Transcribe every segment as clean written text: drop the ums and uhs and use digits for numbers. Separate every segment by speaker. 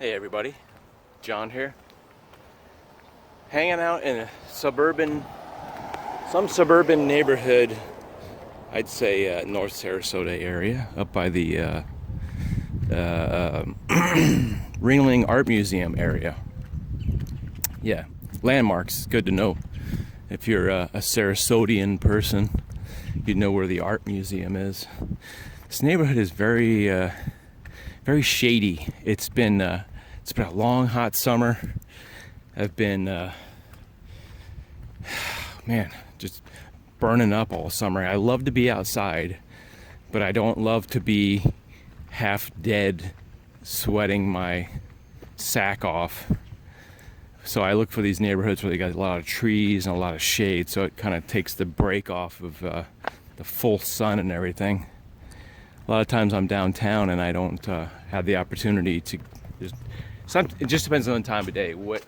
Speaker 1: Hey everybody, John here. Hanging out in a suburban neighborhood, I'd say North Sarasota area, up by the Ringling Art Museum area. Yeah, landmarks, good to know. If you're a Sarasodian person, you'd know where the art museum is. This neighborhood is very shady. It's been a long, hot summer. I've been, just burning up all summer. I love to be outside, but I don't love to be half dead, sweating my sack off. So I look for these neighborhoods where they got a lot of trees and a lot of shade, so it kind of takes the break off of the full sun and everything. A lot of times I'm downtown and I don't have the opportunity to it just depends on the time of day what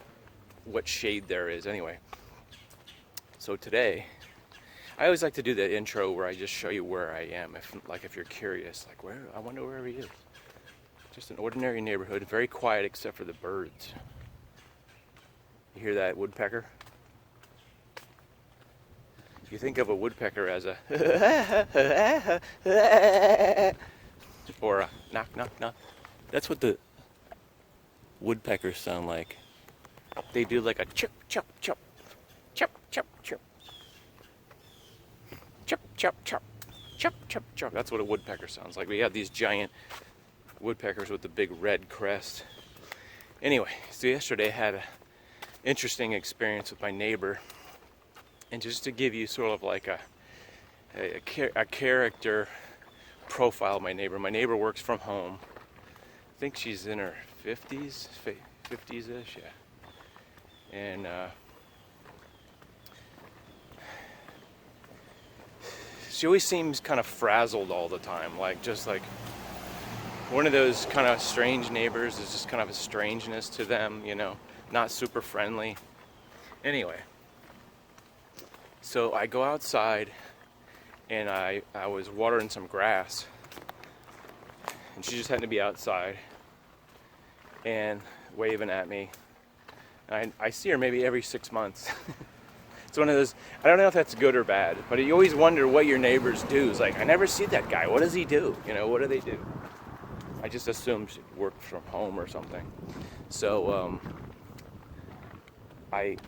Speaker 1: shade there is anyway. So today I always like to do the intro where I just show you where I am, if you're curious, like I wonder where he is. Just an ordinary neighborhood, very quiet except for the birds. You hear that woodpecker? You think of a woodpecker as a or a knock knock knock. That's what the woodpeckers sound like. They do like a chip chip chip chip chip chip chip chip chip chip chip chip. That's what a woodpecker sounds like. We have these giant woodpeckers with the big red crest. Anyway, so yesterday I had an interesting experience with my neighbor. And just to give you sort of like a character profile of my neighbor works from home. I think she's in her 50s-ish, yeah. And she always seems kind of frazzled all the time, just like one of those kind of strange neighbors. Is just kind of a strangeness to them, not super friendly. Anyway. So I go outside and I was watering some grass, and she just happened to be outside and waving at me. I see her maybe every 6 months. It's one of those, I don't know if that's good or bad, but you always wonder what your neighbors do. It's like, I never see that guy. What does he do? What do they do? I just assume she worked from home or something. So I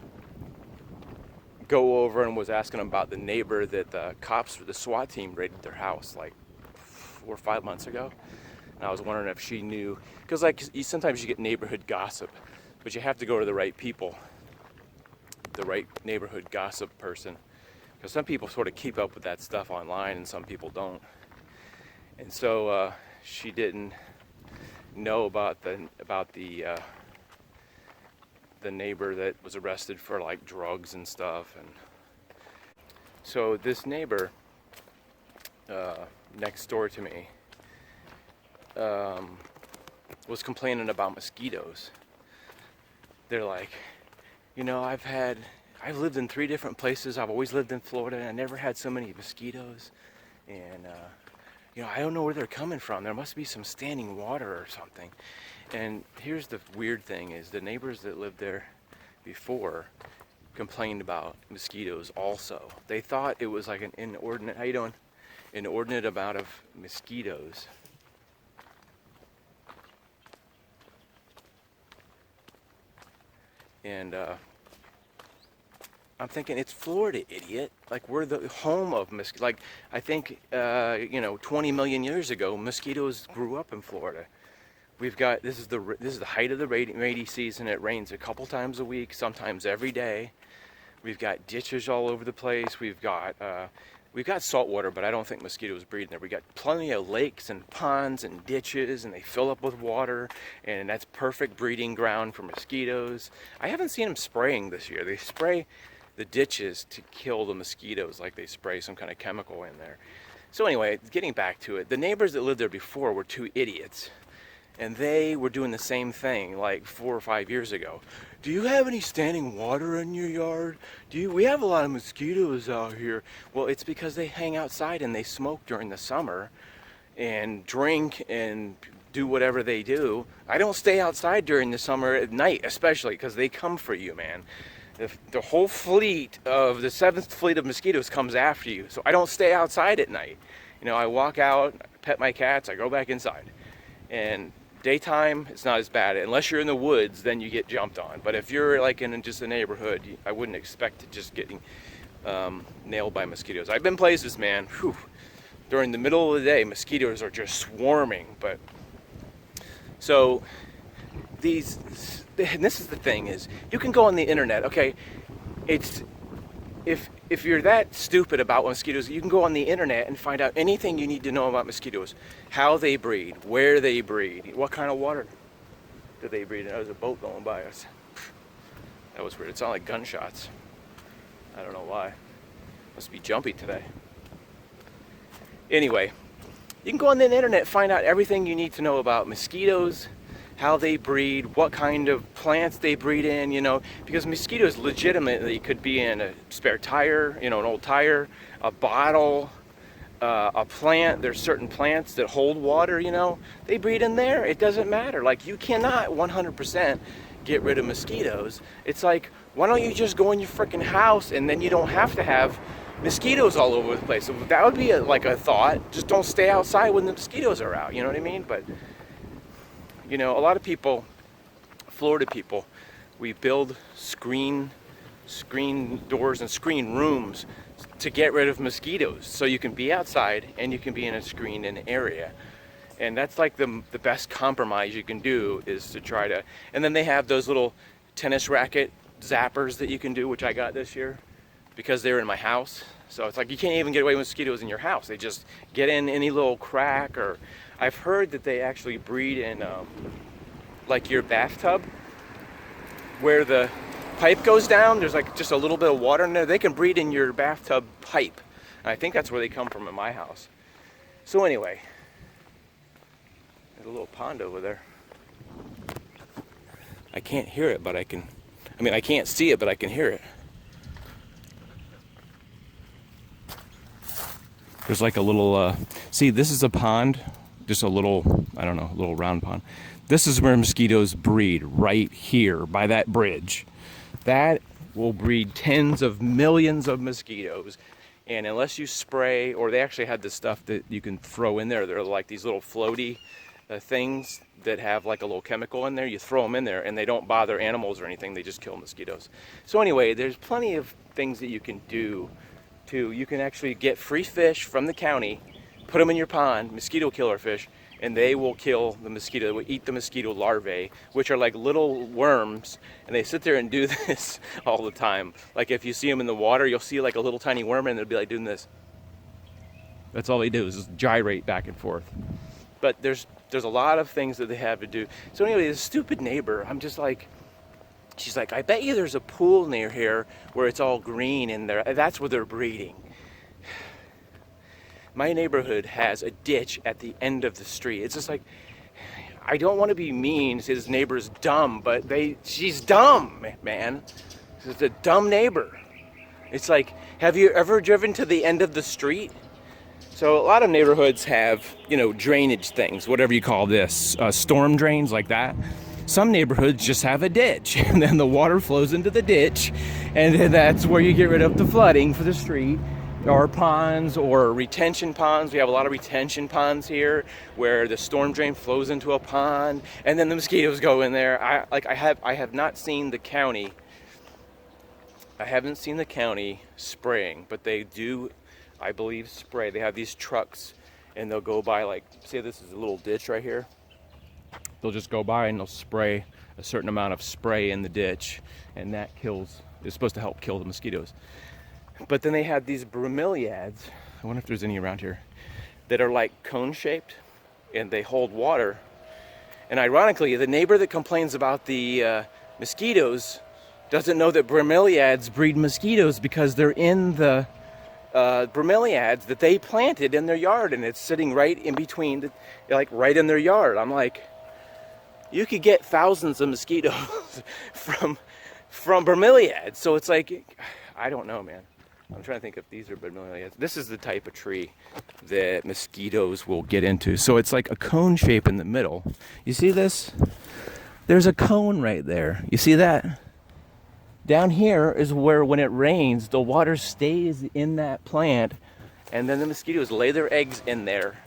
Speaker 1: go over and was asking about the neighbor that the cops for the SWAT team raided their house like 4 or 5 months ago. And I was wondering if she knew, because sometimes you get neighborhood gossip, but you have to go to the right people, the right neighborhood gossip person, because some people sort of keep up with that stuff online and some people don't. And so she didn't know about the neighbor that was arrested for like drugs and stuff. And so this neighbor next door to me was complaining about mosquitoes. They're like, I've lived in 3 different places. I've always lived in Florida and I never had so many mosquitoes. And I don't know where they're coming from. There must be some standing water or something. And here's the weird thing is the neighbors that lived there before complained about mosquitoes also. They thought it was like an inordinate, how you doing? Inordinate amount of mosquitoes. And I'm thinking, it's Florida, idiot. Like, we're the home of mosquitoes. Like, I think, 20 million years ago, mosquitoes grew up in Florida. We've got, this is the height of the rainy season. It rains a couple times a week, sometimes every day. We've got ditches all over the place. We've got salt water, but I don't think mosquitoes breed in there. We got plenty of lakes and ponds and ditches, and they fill up with water, and that's perfect breeding ground for mosquitoes. I haven't seen them spraying this year. They spray the ditches to kill the mosquitoes, like they spray some kind of chemical in there. So anyway, getting back to it, the neighbors that lived there before were 2 idiots. And they were doing the same thing like 4 or 5 years ago. Do you have any standing water in your yard? We have a lot of mosquitoes out here. Well, it's because they hang outside and they smoke during the summer and drink and do whatever they do. I don't stay outside during the summer at night, especially because they come for you, man. The whole fleet of the 7th fleet of mosquitoes comes after you. So I don't stay outside at night. You know, I walk out, pet my cats, I go back inside. And daytime, it's not as bad. Unless you're in the woods, then you get jumped on. But if you're like in just a neighborhood, I wouldn't expect to just getting nailed by mosquitoes. I've been places, man, whew, during the middle of the day, mosquitoes are just swarming. But so and this is the thing, is you can go on the internet, okay, it's if you're that stupid about mosquitoes, you can go on the internet and find out anything you need to know about mosquitoes. How they breed, where they breed, what kind of water do they breed in. There was a boat going by us. That was weird. It sounded like gunshots. I don't know why. Must be jumpy today. Anyway, you can go on the internet and find out everything you need to know about mosquitoes, how they breed, what kind of plants they breed in, you know, because mosquitoes legitimately could be in a spare tire, you know, an old tire, a bottle, a plant. There's certain plants that hold water, you know, they breed in there. It doesn't matter. Like, you cannot 100% get rid of mosquitoes. It's like, why don't you just go in your freaking house and then you don't have to have mosquitoes all over the place. So that would be like a thought. Just don't stay outside when the mosquitoes are out, you know what I mean? But you know, a lot of people, Florida people, we build screen doors and screen rooms to get rid of mosquitoes. So you can be outside and you can be in a screened-in area. And that's like the best compromise you can do, is to try to, and then they have those little tennis racket zappers that you can do, which I got this year because they're in my house. So it's like you can't even get away with mosquitoes in your house. They just get in any little crack. Or I've heard that they actually breed in like your bathtub where the pipe goes down. There's like just a little bit of water in there. They can breed in your bathtub pipe. And I think that's where they come from in my house. So anyway, there's a little pond over there. I can't hear it, but I can't see it, but I can hear it. There's like a little, see, this is a pond, just a little, I don't know, a little round pond. This is where mosquitoes breed, right here by that bridge. That will breed tens of millions of mosquitoes. And unless you spray, or they actually had this stuff that you can throw in there. They're like these little floaty things that have like a little chemical in there. You throw them in there and they don't bother animals or anything. They just kill mosquitoes. So anyway, there's plenty of things that you can do. You can actually get free fish from the county, put them in your pond, mosquito killer fish, and they will kill the mosquito. They will eat the mosquito larvae, which are like little worms, and they sit there and do this all the time. Like if you see them in the water, you'll see like a little tiny worm, and they'll be like doing this. That's all they do, is just gyrate back and forth. But there's a lot of things that they have to do. So anyway, this stupid neighbor, I'm just like, she's like, I bet you there's a pool near here where it's all green in there. That's where they're breeding. My neighborhood has a ditch at the end of the street. It's just like, I don't want to be mean, say this neighbor's dumb, but she's dumb, man. She's a dumb neighbor. It's like, have you ever driven to the end of the street? So a lot of neighborhoods have, you know, drainage things, whatever you call this, storm drains like that. Some neighborhoods just have a ditch, and then the water flows into the ditch, and then that's where you get rid of the flooding for the street. Or ponds or retention ponds. We have a lot of retention ponds here where the storm drain flows into a pond, and then the mosquitoes go in there. I have not seen the county. I haven't seen the county spraying, but they do, I believe, spray. They have these trucks, and they'll go by, like, say this is a little ditch right here. They'll just go by and they'll spray a certain amount of spray in the ditch, and that is supposed to help kill the mosquitoes. But then they have these bromeliads, I wonder if there's any around here, that are like cone-shaped, and they hold water. And ironically, the neighbor that complains about the mosquitoes doesn't know that bromeliads breed mosquitoes, because they're in the bromeliads that they planted in their yard, and it's sitting right in between, like right in their yard. I'm like, you could get thousands of mosquitoes from bromeliads. So it's like, I don't know, man. I'm trying to think if these are bromeliads. This is the type of tree that mosquitoes will get into. So it's like a cone shape in the middle. You see this? There's a cone right there. You see that? Down here is where, when it rains, the water stays in that plant, and then the mosquitoes lay their eggs in there.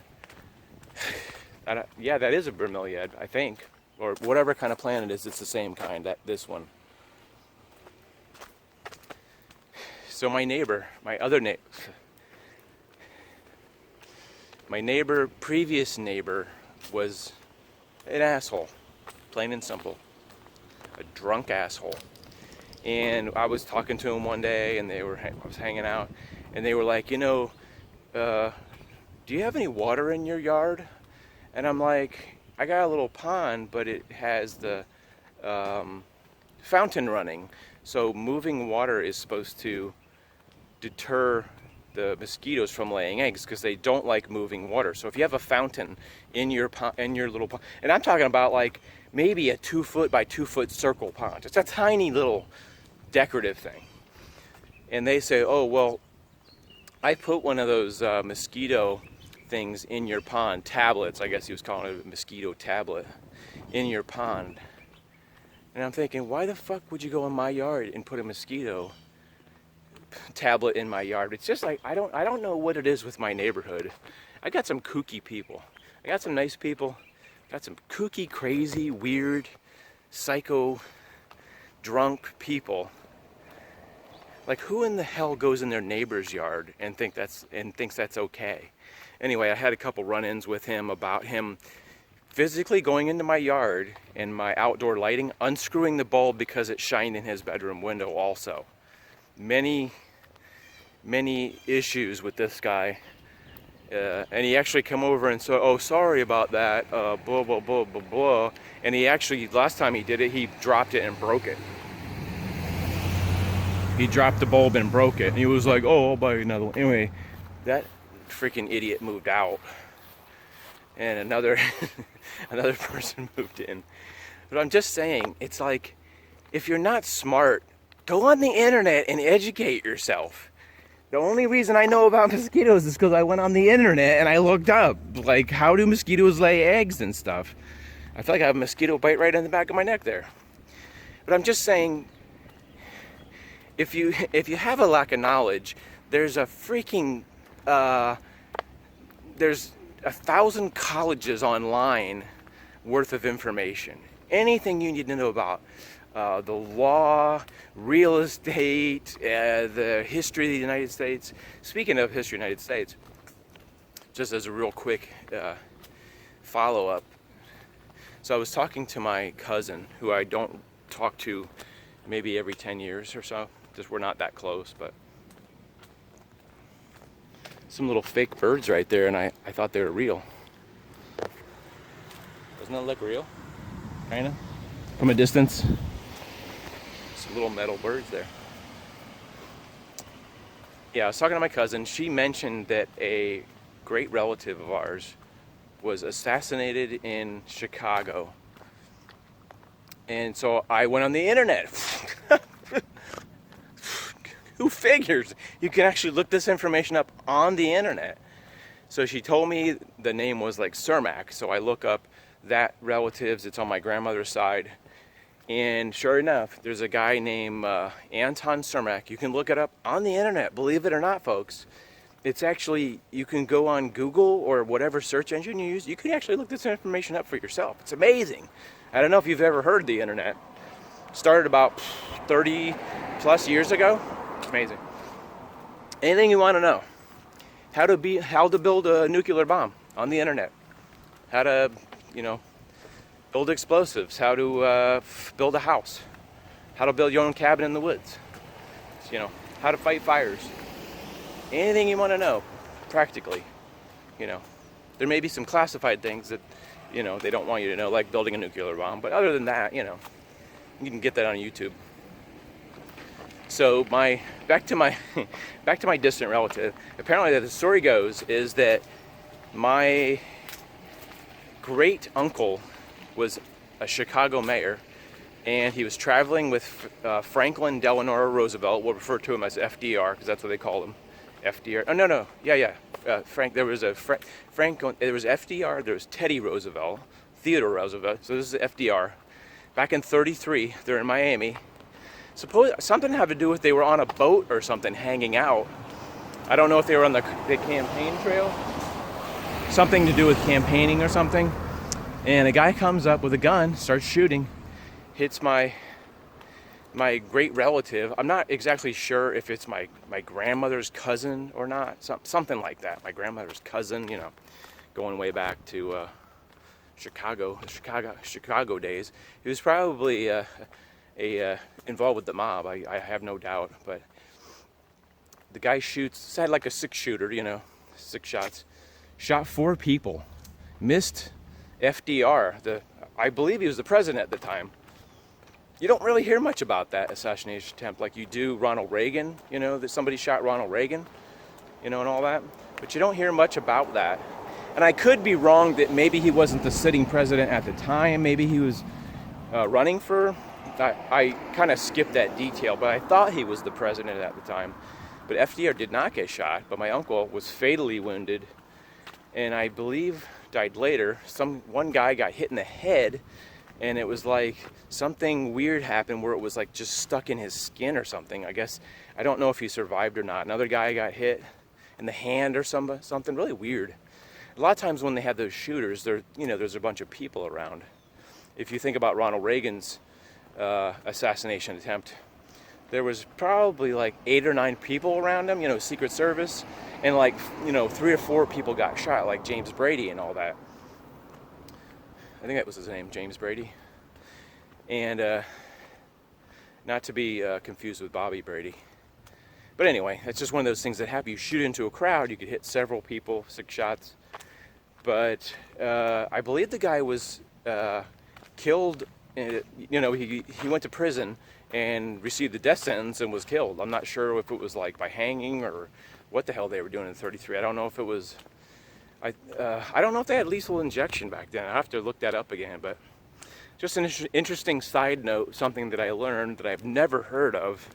Speaker 1: Yeah, that is a bromeliad, I think. Or whatever kind of plant it is, it's the same kind, this one. So my neighbor, previous neighbor, was an asshole, plain and simple, a drunk asshole. And I was talking to him one day, and I was hanging out, and they were like, do you have any water in your yard? And I'm like, I got a little pond, but it has the fountain running. So moving water is supposed to deter the mosquitoes from laying eggs, because they don't like moving water. So if you have a fountain in your little pond, and I'm talking about like maybe a 2 foot by 2 foot circle pond, it's a tiny little decorative thing. And they say, oh, well, I put one of those mosquito things in your pond, tablets, I guess he was calling it a mosquito tablet, in your pond. And I'm thinking, why the fuck would you go in my yard and put a mosquito tablet in my yard? It's just like, I don't know what it is with my neighborhood. I got some kooky people. I got some nice people. Got some kooky, crazy, weird, psycho, drunk people. Like, who in the hell goes in their neighbor's yard and thinks that's okay? Anyway, I had a couple run-ins with him about him physically going into my yard and my outdoor lighting, unscrewing the bulb because it shined in his bedroom window also. Many issues with this guy. And he actually come over and said, oh, sorry about that, blah, blah, blah, blah, blah. And he actually, last time he did it, he dropped it and broke it. He dropped the bulb and broke it. And he was like, oh, I'll buy another one. Anyway, that freaking idiot moved out. And another person moved in. But I'm just saying, it's like, if you're not smart, go on the internet and educate yourself. The only reason I know about mosquitoes is because I went on the internet and I looked up, like, how do mosquitoes lay eggs and stuff. I feel like I have a mosquito bite right in the back of my neck there. But I'm just saying, if you have a lack of knowledge, there's a freaking there's 1,000 colleges online worth of information. Anything you need to know about the law, real estate, the history of the United States. Speaking of history of the United States, just as a real quick follow-up. So I was talking to my cousin, who I don't talk to maybe every 10 years or so. Just we're not that close, but some little fake birds right there, and I thought they were real. Doesn't that look real? Kinda? From a distance? Some little metal birds there. Yeah, I was talking to my cousin. She mentioned that a great relative of ours was assassinated in Chicago. And so I went on the internet. Who figures? You can actually look this information up on the internet. So she told me the name was like Cermak. So I look up that relatives. It's on my grandmother's side. And sure enough, there's a guy named Anton Cermak. You can look it up on the internet, believe it or not, folks. It's actually, you can go on Google or whatever search engine you use. You can actually look this information up for yourself. It's amazing. I don't know if you've ever heard the internet. Started about 30 plus years ago. It's amazing. Anything you want to know. How to build a nuclear bomb on the internet. How to, build explosives. How to build a house. How to build your own cabin in the woods. How to fight fires. Anything you want to know, practically. There may be some classified things that, they don't want you to know, like building a nuclear bomb. But other than that, you can get that on YouTube. So back to my distant relative. Apparently, the story goes is that my great uncle was a Chicago mayor, and he was traveling with Franklin Delano Roosevelt. We'll refer to him as FDR because that's what they call him. FDR. Oh no, yeah. Frank. There was a Franklin. There was FDR. There was Teddy Roosevelt, Theodore Roosevelt. So this is FDR. Back in '33, they're in Miami. Suppose something had to do with they were on a boat or something, hanging out. I don't know if they were on the campaign trail. Something to do with campaigning or something. And a guy comes up with a gun, starts shooting, hits my great relative. I'm not exactly sure if it's my grandmother's cousin or not. Something like that. My grandmother's cousin, going way back to Chicago days. He was probably involved with the mob. I have no doubt. But the guy shoots. Had like a 6-shooter, 6 shots. Shot 4 people. Missed FDR. I believe he was the president at the time. You don't really hear much about that assassination attempt like you do Ronald Reagan, that somebody shot Ronald Reagan, and all that. But you don't hear much about that. And I could be wrong that maybe he wasn't the sitting president at the time. Maybe he was running for... I kind of skipped that detail, but I thought he was the president at the time. But FDR did not get shot, but my uncle was fatally wounded, and I believe died later. One guy got hit in the head, and it was like something weird happened where it was like just stuck in his skin or something. I guess, I don't know if he survived or not. Another guy got hit in the hand or something really weird. A lot of times when they have those shooters, there's a bunch of people around. If you think about Ronald Reagan's assassination attempt, there was probably like 8 or 9 people around him, Secret Service, and like, 3 or 4 people got shot, like James Brady and all that. I think that was his name, James Brady. And not to be confused with Bobby Brady. But anyway, it's just one of those things that happen. You shoot into a crowd, you could hit several people, 6 shots. But I believe the guy was killed. He went to prison and received the death sentence and was killed. I'm not sure if it was like by hanging or what the hell they were doing in '33. I don't know if it was. I don't know if they had lethal injection back then. I have to look that up again. But just an interesting side note, something that I learned that I've never heard of.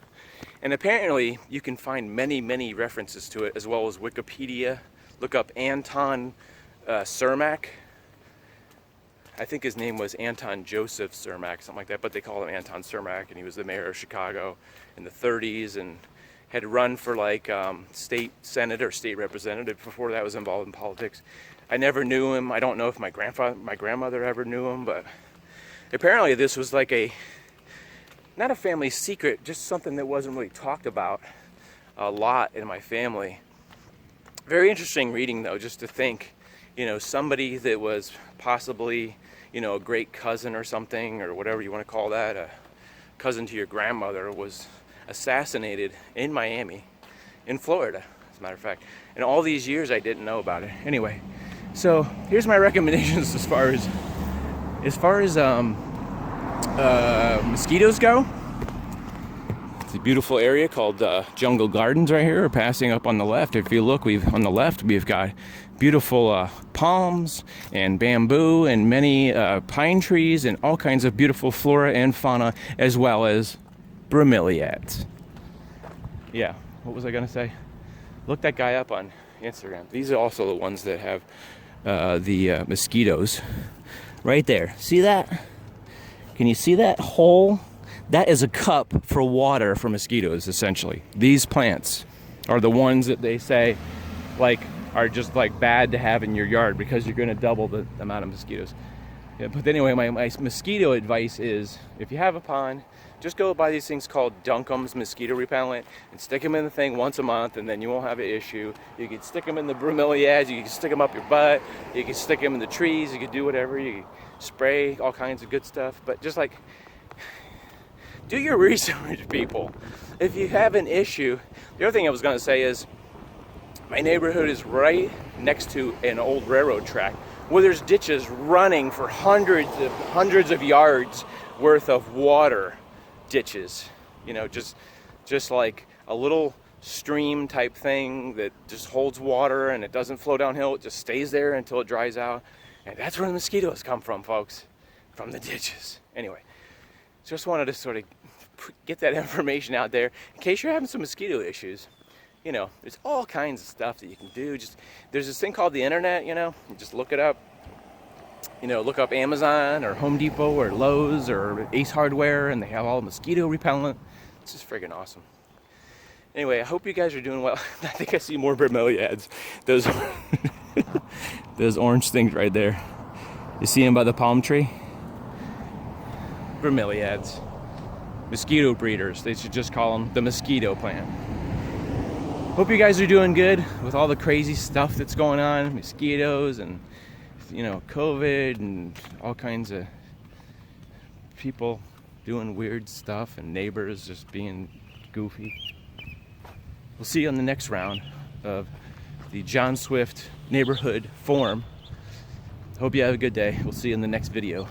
Speaker 1: And apparently you can find many references to it, as well as Wikipedia. Look up Anton Cermak. I think his name was Anton Joseph Cermak, something like that, but they call him Anton Cermak, and he was the mayor of Chicago in the 30s and had run for like state senator, state representative before that was involved in politics. I never knew him. I don't know if my grandmother ever knew him, but apparently this was like not a family secret, just something that wasn't really talked about a lot in my family. Very interesting reading though, just to think, somebody that was possibly, a great cousin or something, or whatever you want to call that, a cousin to your grandmother, was assassinated in Miami, in Florida, as a matter of fact. And all these years I didn't know about it. Anyway, so here's my recommendations as far as mosquitoes go. It's a beautiful area called Jungle Gardens right here. We're passing up on the left. If you look, we've got beautiful palms and bamboo and many pine trees and all kinds of beautiful flora and fauna, as well as bromeliads. Yeah, what was I gonna say? Look that guy up on Instagram. These are also the ones that have the mosquitoes right there. See that? Can you see that hole? That is a cup for water for mosquitoes, essentially. These plants are the ones that they say are just like bad to have in your yard because you're going to double the amount of mosquitoes. Yeah, but anyway, my mosquito advice is, if you have a pond, just go buy these things called Dunkam's mosquito repellent and stick them in the thing once a month, and then you won't have an issue. You can stick them in the bromeliads, you can stick them up your butt, you can stick them in the trees, you can do whatever, you can spray all kinds of good stuff, but just do your research, people. If you have an issue, the other thing I was going to say is, my neighborhood is right next to an old railroad track where there's ditches running for hundreds of yards worth of water ditches. Just like a little stream type thing that just holds water and it doesn't flow downhill. It just stays there until it dries out. And that's where the mosquitoes come from, folks. From the ditches. Anyway. Just wanted to sort of get that information out there in case you're having some mosquito issues. You know, there's all kinds of stuff that you can do. Just there's this thing called the internet, you know. You just look it up. You know, look up Amazon or Home Depot or Lowe's or Ace Hardware, and they have all mosquito repellent. It's just friggin' awesome. Anyway, I hope you guys are doing well. I think I see more bromeliads. Those those orange things right there. You see them by the palm tree? Bromeliads. Mosquito breeders. They should just call them the mosquito plant. Hope you guys are doing good with all the crazy stuff that's going on. Mosquitoes and, you know, COVID and all kinds of people doing weird stuff and neighbors just being goofy. We'll see you on the next round of the John Swift Neighborhood Forum. Hope you have a good day. We'll see you in the next video.